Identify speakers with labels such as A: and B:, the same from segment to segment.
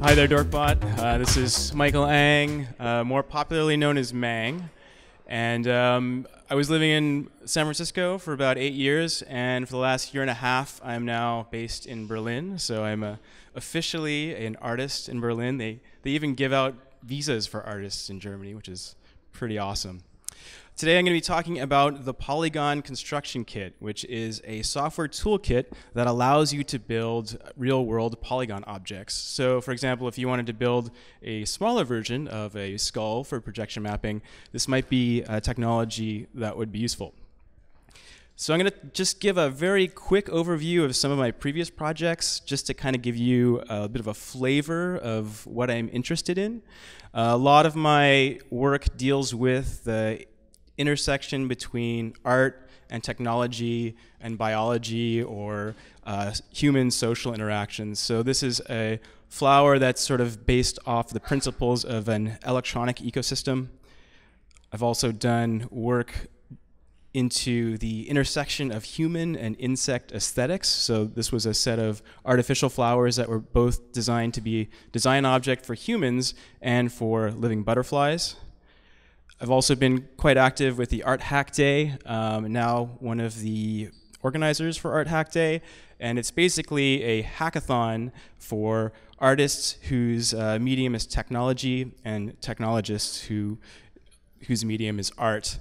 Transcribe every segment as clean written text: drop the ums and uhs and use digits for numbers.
A: Hi there, Dorkbot. This is Michael Ang, more popularly known as Mang. And I was living in San Francisco for about 8 years, and for the last year and a half, I'm now based in Berlin. So I'm officially an artist in Berlin. They even give out visas for artists in Germany, which is pretty awesome. Today I'm going to be talking about the Polygon Construction Kit, which is a software toolkit that allows you to build real-world polygon objects. So for example, if you wanted to build a smaller version of a skull for projection mapping, this might be a technology that would be useful. So I'm going to just give a very quick overview of some of my previous projects, just to kind of give you a bit of a flavor of what I'm interested in. A lot of my work deals with the intersection between art and technology and biology, or human social interactions. So this is a flower that's sort of based off the principles of an electronic ecosystem. I've also done work into the intersection of human and insect aesthetics. So this was a set of artificial flowers that were both designed to be design object for humans and for living butterflies. I've also been quite active with the Art Hack Day, now one of the organizers for Art Hack Day, and it's basically a hackathon for artists whose medium is technology and technologists whose medium is art.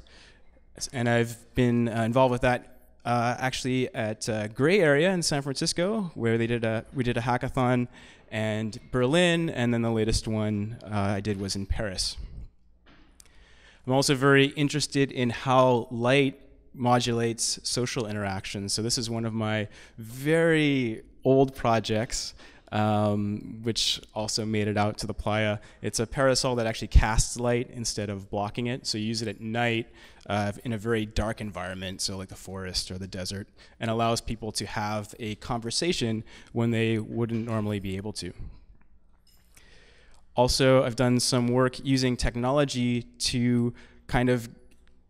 A: And I've been involved with that actually at Gray Area in San Francisco, where we did a hackathon, and Berlin, and then the latest one I did was in Paris. I'm also very interested in how light modulates social interactions. So this is one of my very old projects, which also made it out to the playa. It's a parasol that actually casts light instead of blocking it. So you use it at night in a very dark environment, so like the forest or the desert, and allows people to have a conversation when they wouldn't normally be able to. Also, I've done some work using technology to kind of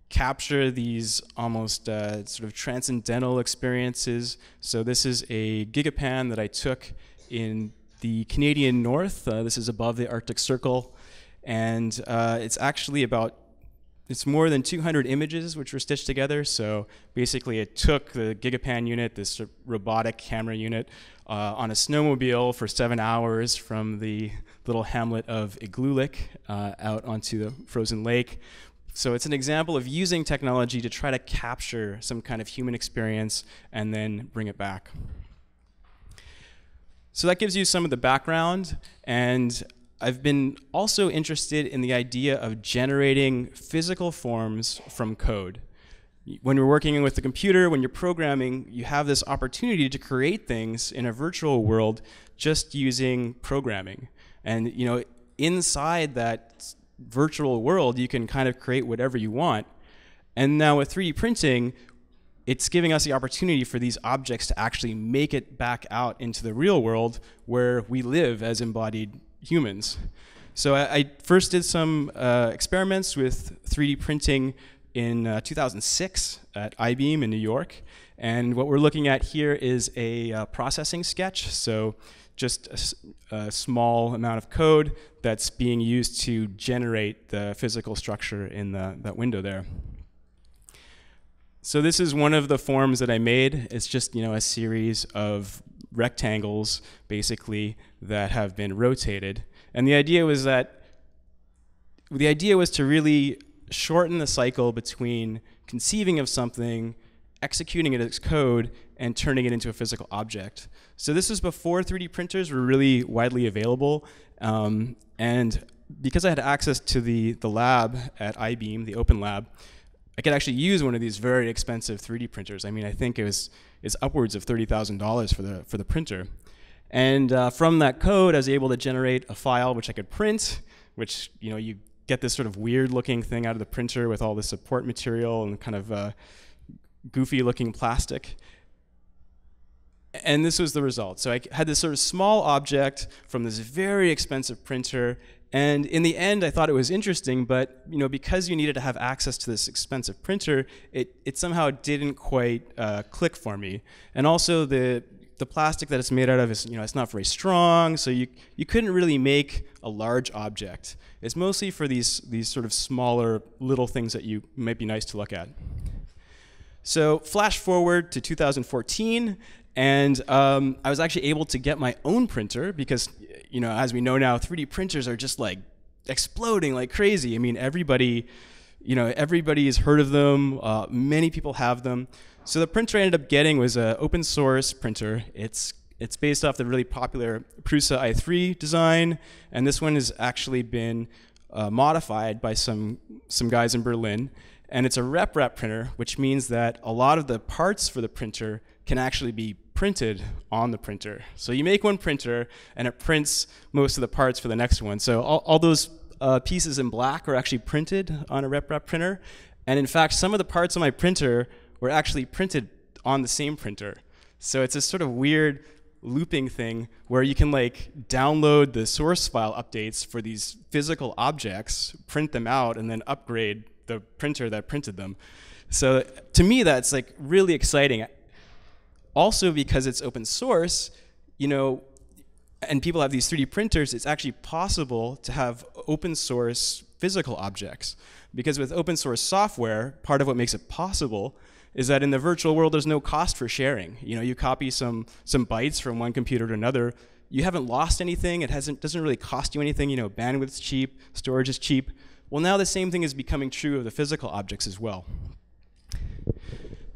A: capture these almost sort of transcendental experiences. So this is a GIGAPAN that I took in the Canadian North. This is above the Arctic Circle. And it's more than 200 images which were stitched together. So basically it took the GIGAPAN unit, this robotic camera unit, on a snowmobile for 7 hours from the little hamlet of Igloolik out onto the frozen lake. So it's an example of using technology to try to capture some kind of human experience and then bring it back. So that gives you some of the background, and I've been also interested in the idea of generating physical forms from code. When you're working with the computer, when you're programming, you have this opportunity to create things in a virtual world just using programming. And inside that virtual world, you can kind of create whatever you want. And now with 3D printing, it's giving us the opportunity for these objects to actually make it back out into the real world where we live as embodied humans. So I first did some experiments with 3D printing in 2006 at EYEBEAM in New York. And what we're looking at here is a processing sketch. So just a small amount of code that's being used to generate the physical structure in that window there. So this is one of the forms that I made. It's just a series of rectangles, basically, that have been rotated. And the idea was to really shorten the cycle between conceiving of something, executing it as code, and turning it into a physical object. So this is before 3D printers were really widely available. And because I had access to the lab at EYEBEAM, the open lab, I could actually use one of these very expensive 3D printers. I mean, I think it's upwards of $30,000 for the printer. And from that code, I was able to generate a file which I could print, which you get this sort of weird looking thing out of the printer with all the support material and kind of goofy looking plastic. And this was the result. So I had this sort of small object from this very expensive printer, and in the end I thought it was interesting, but because you needed to have access to this expensive printer, it somehow didn't quite click for me. And also the the plastic that it's made out of is, it's not very strong, so you couldn't really make a large object. It's mostly for these sort of smaller little things that might be nice to look at. So flash forward to 2014, and I was actually able to get my own printer because, as we know now, 3D printers are just like exploding like crazy. I mean, everybody has heard of them. Many people have them. So the printer I ended up getting was an open source printer. It's based off the really popular PRUSA i3 design, and this one has actually been modified by some guys in Berlin. And it's a REPRAP printer, which means that a lot of the parts for the printer can actually be printed on the printer. So you make one printer, and it prints most of the parts for the next one. So all those pieces in black are actually printed on a REPRAP printer. And in fact, some of the parts on my printer were actually printed on the same printer. So it's this sort of weird looping thing where you can like download the source file updates for these physical objects, print them out, and then upgrade the printer that printed them. So to me, that's like really exciting. Also, because it's open source, and people have these 3D printers, it's actually possible to have open source physical objects. Because with open source software, part of what makes it possible is that in the virtual world, there's no cost for sharing. You copy some bytes from one computer to another. You haven't lost anything. It doesn't really cost you anything. Bandwidth's cheap, storage is cheap. Well, now the same thing is becoming true of the physical objects as well.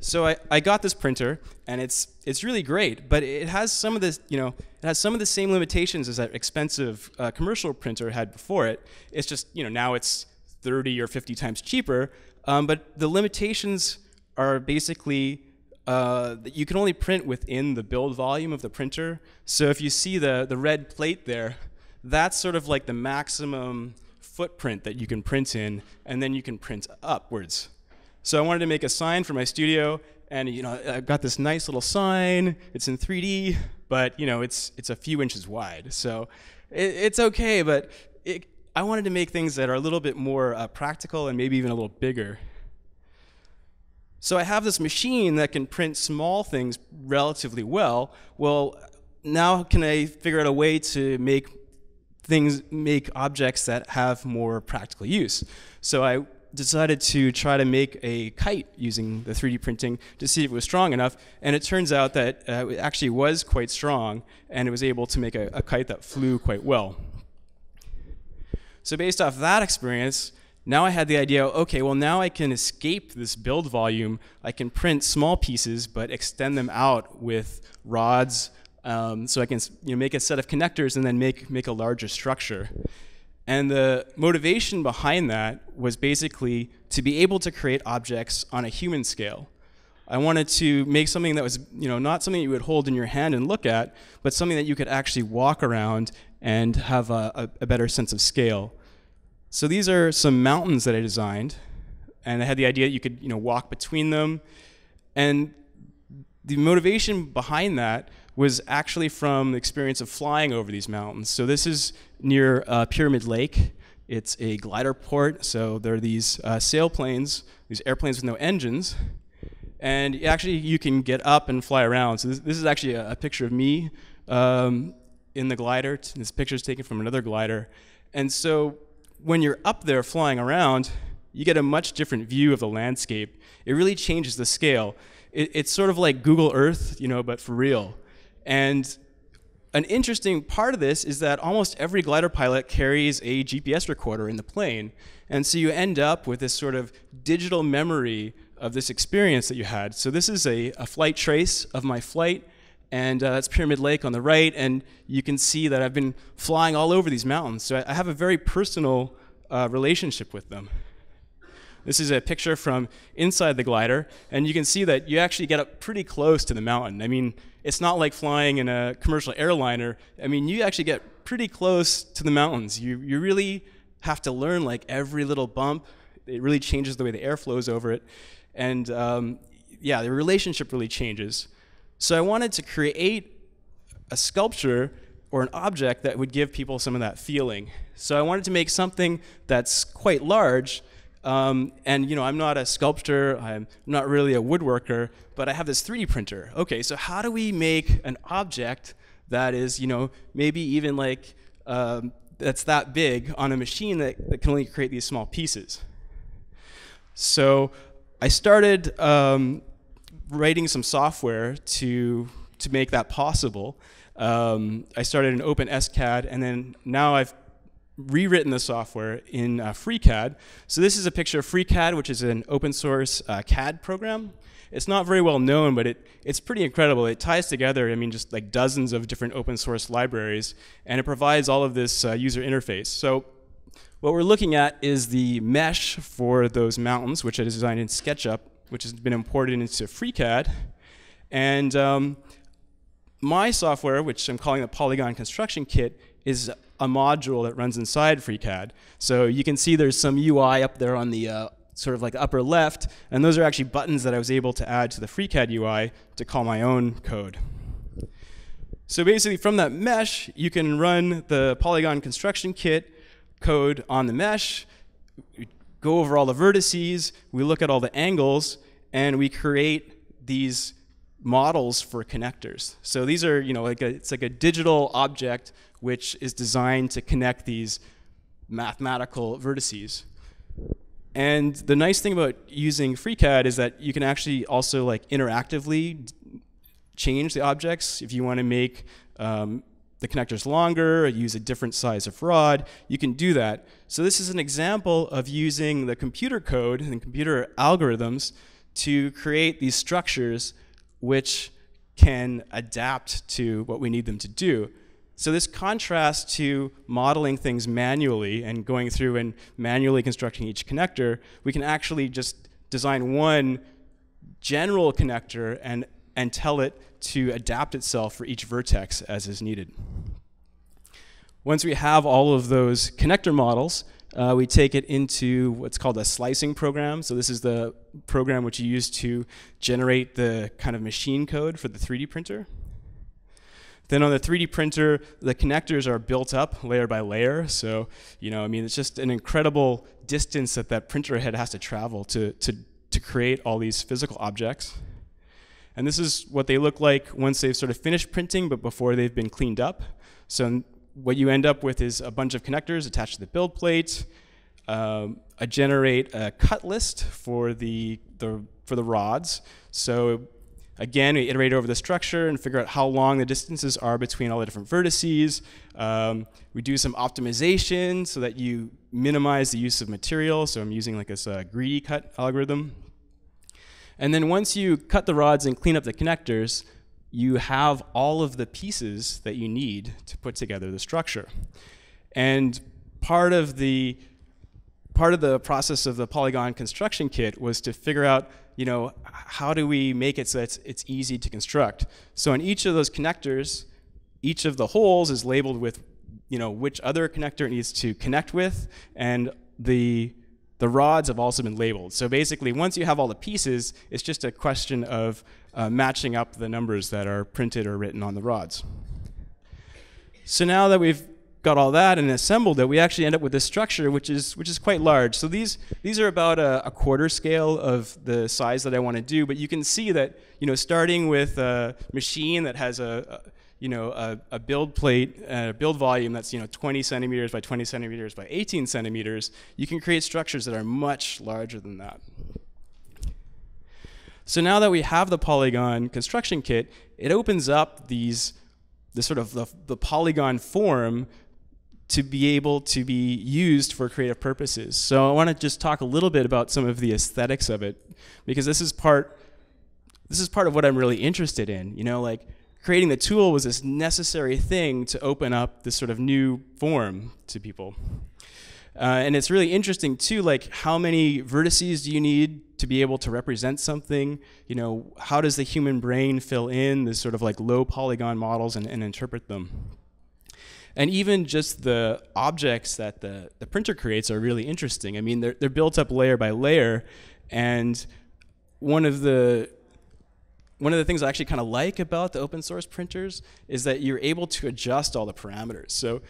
A: So I got this printer, and it's really great, but it has some of this, it has some of the same limitations as that expensive commercial printer had before it. It's just, now it's 30 or 50 times cheaper, but the limitations are basically that you can only print within the build volume of the printer. So if you see the red plate there, that's sort of like the maximum footprint that you can print in, and then you can print upwards. So I wanted to make a sign for my studio, and I've got this nice little sign. It's in 3D, but it's a few inches wide. So it's okay, but I wanted to make things that are a little bit more practical and maybe even a little bigger. So I have this machine that can print small things relatively well. Well, now can I figure out a way to make objects that have more practical use? So I decided to try to make a kite using the 3D printing to see if it was strong enough, and it turns out that it actually was quite strong, and it was able to make a kite that flew quite well. So based off that experience, now I had the idea, okay, well now I can escape this build volume. I can print small pieces but extend them out with rods, so I can make a set of connectors and then make a larger structure. And the motivation behind that was basically to be able to create objects on a human scale. I wanted to make something that was not something you would hold in your hand and look at, but something that you could actually walk around and have a better sense of scale. So these are some mountains that I designed, and I had the idea that you could walk between them. And the motivation behind that was actually from the experience of flying over these mountains. So this is near Pyramid Lake. It's a glider port, so there are these sailplanes, these airplanes with no engines, and actually you can get up and fly around. So this is actually a picture of me in the glider. This picture is taken from another glider. And so when you're up there flying around, you get a much different view of the landscape. It really changes the scale. It's sort of like Google Earth, but for real. And an interesting part of this is that almost every glider pilot carries a GPS recorder in the plane. And so you end up with this sort of digital memory of this experience that you had. So this is a flight trace of my flight, and that's Pyramid Lake on the right, and you can see that I've been flying all over these mountains. So I have a very personal relationship with them. This is a picture from inside the glider, and you can see that you actually get up pretty close to the mountain. I mean, it's not like flying in a commercial airliner. I mean, you actually get pretty close to the mountains. You really have to learn like every little bump. It really changes the way the air flows over it. And yeah, the relationship really changes. So I wanted to create a sculpture or an object that would give people some of that feeling. So I wanted to make something that's quite large, And you know, I'm not a sculptor, I'm not really a woodworker, but I have this 3D printer. Okay, so how do we make an object that is, you know, maybe even like, that's that big on a machine that can only create these small pieces? So I started writing some software to make that possible. I started an open SCAD, and then now I've rewritten the software in FREECAD. So this is a picture of FREECAD, which is an open source CAD program. It's not very well known, but it's pretty incredible. It ties together, I mean, just like dozens of different open source libraries, and it provides all of this user interface. So what we're looking at is the mesh for those mountains, which I designed in SketchUp, which has been imported into FREECAD. And my software, which I'm calling the Polygon Construction Kit, is a module that runs inside FREECAD. So you can see there's some UI up there on the sort of like upper left, and those are actually buttons that I was able to add to the FREECAD UI to call my own code. So basically from that mesh, you can run the Polygon Construction Kit code on the mesh, we go over all the vertices, we look at all the angles, and we create these models for connectors. So these are, you know, it's like a digital object which is designed to connect these mathematical vertices. And the nice thing about using FREECAD is that you can actually also like interactively change the objects. If you want to make the connectors longer, or use a different size of rod, you can do that. So this is an example of using the computer code and computer algorithms to create these structures which can adapt to what we need them to do. So this contrasts to modeling things manually and going through and manually constructing each connector. We can actually just design one general connector and tell it to adapt itself for each vertex as is needed. Once we have all of those connector models, we take it into what's called a slicing program. So this is the program which you use to generate the kind of machine code for the 3D printer. Then on the 3D printer, the connectors are built up layer by layer. So, you know, I mean, it's just an incredible distance that printer head has to travel to create all these physical objects. And this is what they look like once they've sort of finished printing, but before they've been cleaned up. So what you end up with is a bunch of connectors attached to the build plate. I generate a cut list for the rods. So again, we iterate over the structure and figure out how long the distances are between all the different vertices. We do some optimization so that you minimize the use of material. So I'm using like this greedy cut algorithm. And then once you cut the rods and clean up the connectors, you have all of the pieces that you need to put together the structure. And part of the process of the Polygon Construction Kit was to figure out, you know, how do we make it so that it's easy to construct? So on each of those connectors, each of the holes is labeled with, you know, which other connector it needs to connect with, and the rods have also been labeled. So basically, once you have all the pieces, it's just a question of matching up the numbers that are printed or written on the rods. So now that we've got all that and assembled it, we actually end up with this structure which is quite large. So these are about a quarter scale of the size that I want to do, but you can see that, you know, starting with a machine that has a build plate, build volume that's, you know, 20 centimeters by 20 centimeters by 18 centimeters, you can create structures that are much larger than that. So now that we have the Polygon Construction Kit, it opens up the polygon form to be able to be used for creative purposes. So I want to just talk a little bit about some of the aesthetics of it, because this is part of what I'm really interested in. You know, like, creating the tool was this necessary thing to open up this sort of new form to people. And it's really interesting too, like, how many vertices do you need to be able to represent something? You know, how does the human brain fill in this sort of like low polygon models and interpret them? And even just the objects that the printer creates are really interesting. I mean, they're built up layer by layer, and one of the things I actually kind of like about the open source printers is that you're able to adjust all the parameters. So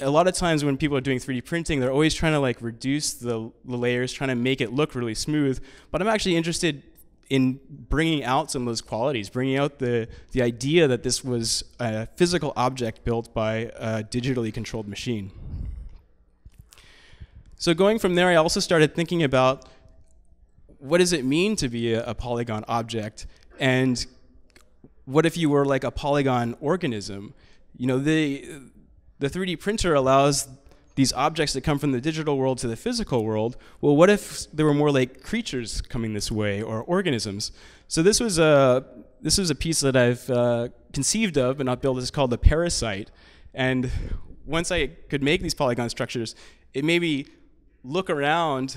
A: a lot of times when people are doing 3D printing, they're always trying to like reduce the layers, trying to make it look really smooth. But I'm actually interested in bringing out some of those qualities, bringing out the idea that this was a physical object built by a digitally controlled machine. So going from there, I also started thinking about what does it mean to be a polygon object, and what if you were like a polygon organism? You know, the 3D printer allows these objects that come from the digital world to the physical world. Well, what if there were more like creatures coming this way, or organisms? So this was a piece that I've conceived of but not built. It's called the PARASITE. And once I could make these polygon structures, it made me look around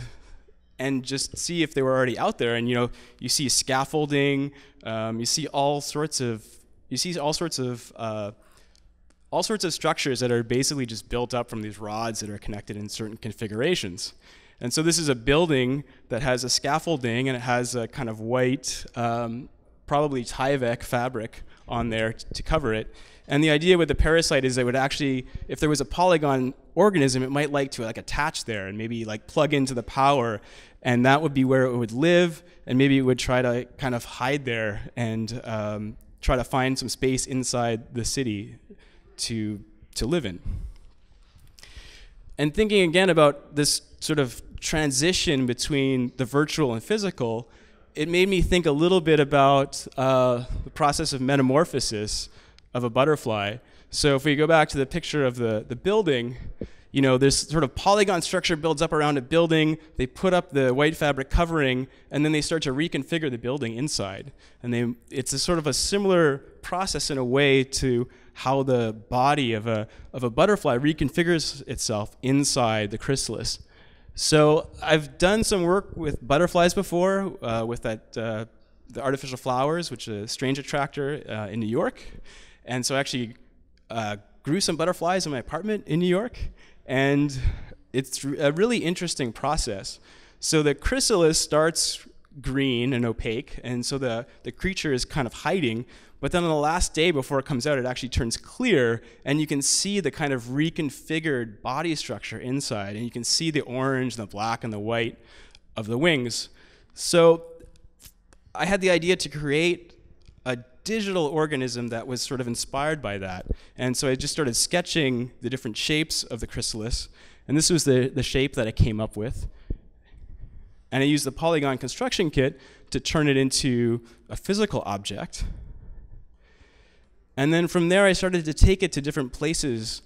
A: and just see if they were already out there. And you see scaffolding, you see all sorts of structures that are basically just built up from these rods that are connected in certain configurations. And so this is a building that has a scaffolding, and it has a kind of white, probably Tyvek fabric on there to cover it. And the idea with the PARASITE is that it would actually, if there was a polygon organism, it might like to like attach there and maybe like plug into the power, and that would be where it would live, and maybe it would try to kind of hide there and try to find some space inside the city to live in. And thinking again about this sort of transition between the virtual and physical, it made me think a little bit about the process of metamorphosis of a butterfly. So if we go back to the picture of the building, this sort of polygon structure builds up around a building, they put up the white fabric covering, and then they start to reconfigure the building inside. And it's a sort of a similar process in a way to how the body of a butterfly reconfigures itself inside the chrysalis. So I've done some work with butterflies before, with the artificial flowers, which is a strange attractor in New York. And so I actually grew some butterflies in my apartment in New York. And it's a really interesting process. So the chrysalis starts green and opaque, and so the creature is kind of hiding. But then on the last day before it comes out, it actually turns clear, and you can see the kind of reconfigured body structure inside, and you can see the orange and the black and the white of the wings. So I had the idea to create a digital organism that was sort of inspired by that. And so I just started sketching the different shapes of the chrysalis, and this was the shape that I came up with. And I used the polygon construction kit to turn it into a physical object. And then from there, I started to take it to different places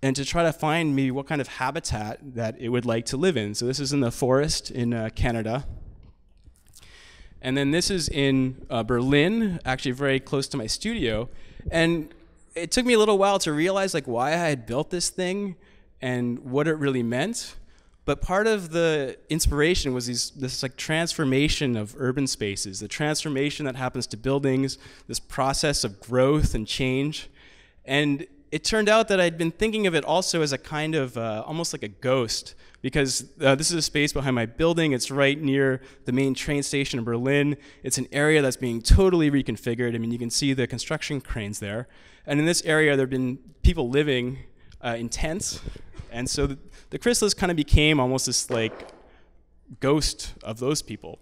A: and to try to find maybe what kind of habitat that it would like to live in. So this is in the forest in Canada. And then this is in Berlin, actually very close to my studio. And it took me a little while to realize like why I had built this thing and what it really meant. But part of the inspiration was this like transformation of urban spaces, the transformation that happens to buildings, this process of growth and change. And it turned out that I'd been thinking of it also as a kind of almost like a ghost, because this is a space behind my building. It's right near the main train station in Berlin. It's an area that's being totally reconfigured. I mean, you can see the construction cranes there. And in this area, there have been people living in tents. And so the chrysalis kind of became almost this like ghost of those people.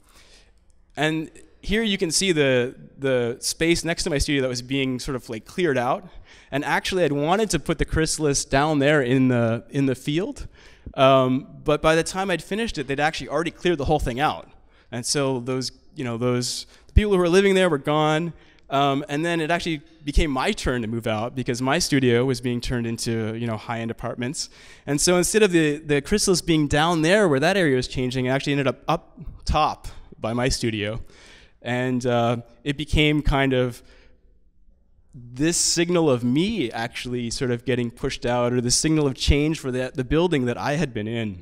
A: And here you can see the space next to my studio that was being sort of like cleared out. And actually, I'd wanted to put the chrysalis down there in the field. But by the time I'd finished it, they'd actually already cleared the whole thing out. And so the people who were living there were gone. And then it actually became my turn to move out because my studio was being turned into high-end apartments. And so instead of the chrysalis being down there where that area was changing, it actually ended up top by my studio. And it became kind of this signal of me actually sort of getting pushed out, or the signal of change for the building that I had been in.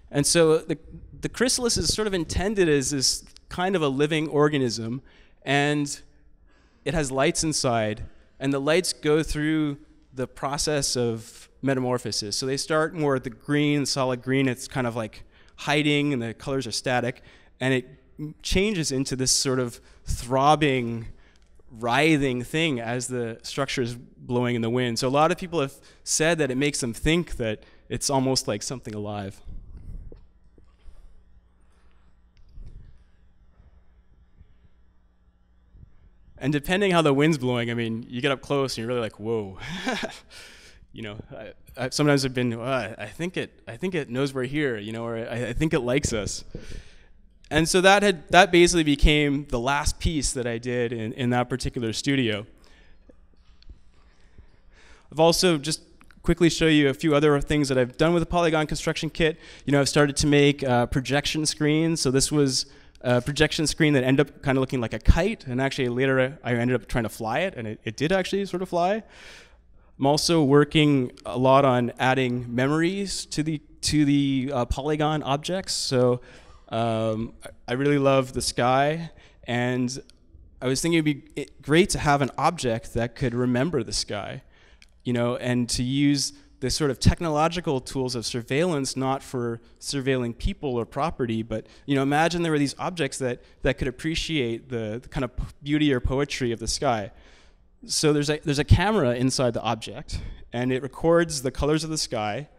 A: And so the chrysalis is sort of intended as this kind of a living organism, and it has lights inside, and the lights go through the process of metamorphosis. So they start more at the green, solid green. It's kind of like hiding, and the colors are static, and it changes into this sort of throbbing writhing thing as the structure is blowing in the wind. So a lot of people have said that it makes them think that it's almost like something alive. And depending how the wind's blowing, I mean, you get up close and you're really like, whoa. You know, sometimes I've been, I think it knows we're here, you know, or I think it likes us. And so that basically became the last piece that I did in that particular studio. I've also just quickly show you a few other things that I've done with the Polygon construction kit. You know, I've started to make projection screens. So this was a projection screen that ended up kind of looking like a kite, and actually later I ended up trying to fly it, and it did actually sort of fly. I'm also working a lot on adding memories to the Polygon objects. So I really love the sky, and I was thinking it'd be great to have an object that could remember the sky, you know, and to use the sort of technological tools of surveillance, not for surveilling people or property, but, you know, imagine there were these objects that could appreciate the kind of beauty or poetry of the sky. So there's a camera inside the object, and it records the colors of the sky,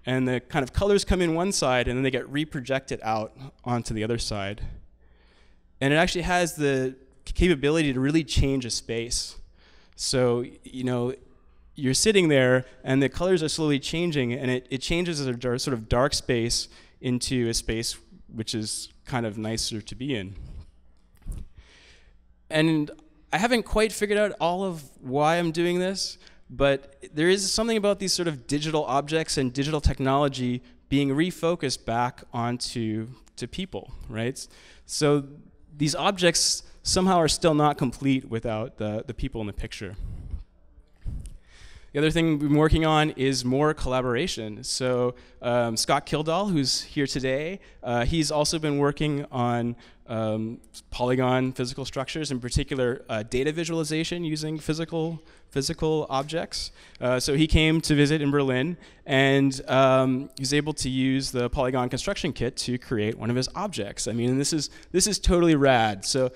A: and the kind of colors come in one side, and then they get reprojected out onto the other side. And it actually has the capability to really change a space. So, you know, you're sitting there, and the colors are slowly changing, and it changes a sort of dark space into a space which is kind of nicer to be in. And I haven't quite figured out all of why I'm doing this, but there is something about these sort of digital objects and digital technology being refocused back onto people, right? So these objects somehow are still not complete without the people in the picture. The other thing we've been working on is more collaboration. So Scott Kildall, who's here today, he's also been working on Polygon physical structures, in particular data visualization using physical objects. So he came to visit in Berlin, and he was able to use the Polygon construction kit to create one of his objects. I mean, this is totally rad. So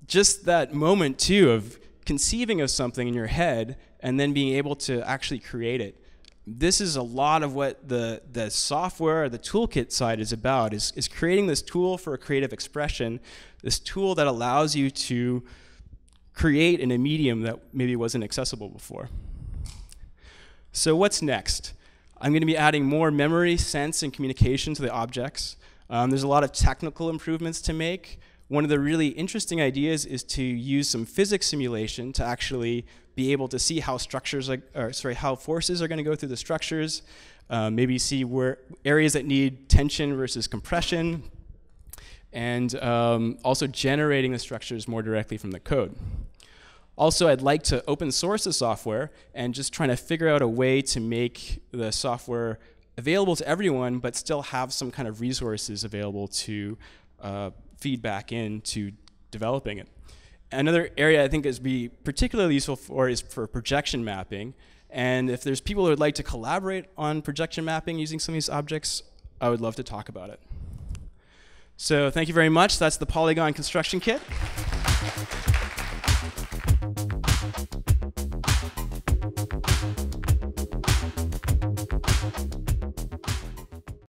A: just that moment too of conceiving of something in your head and then being able to actually create it. This is a lot of what the software, the toolkit side is about, is creating this tool for a creative expression, this tool that allows you to create in a medium that maybe wasn't accessible before. So what's next? I'm going to be adding more memory, sense, and communication to the objects. There's a lot of technical improvements to make. One of the really interesting ideas is to use some physics simulation to actually be able to see how how forces are going to go through the structures, maybe see where areas that need tension versus compression, and also generating the structures more directly from the code. Also, I'd like to open source the software and just trying to figure out a way to make the software available to everyone, but still have some kind of resources available to feed back into developing it. Another area I think is be particularly useful for is for projection mapping. And if there's people who would like to collaborate on projection mapping using some of these objects, I would love to talk about it. So thank you very much. That's the Polygon construction kit.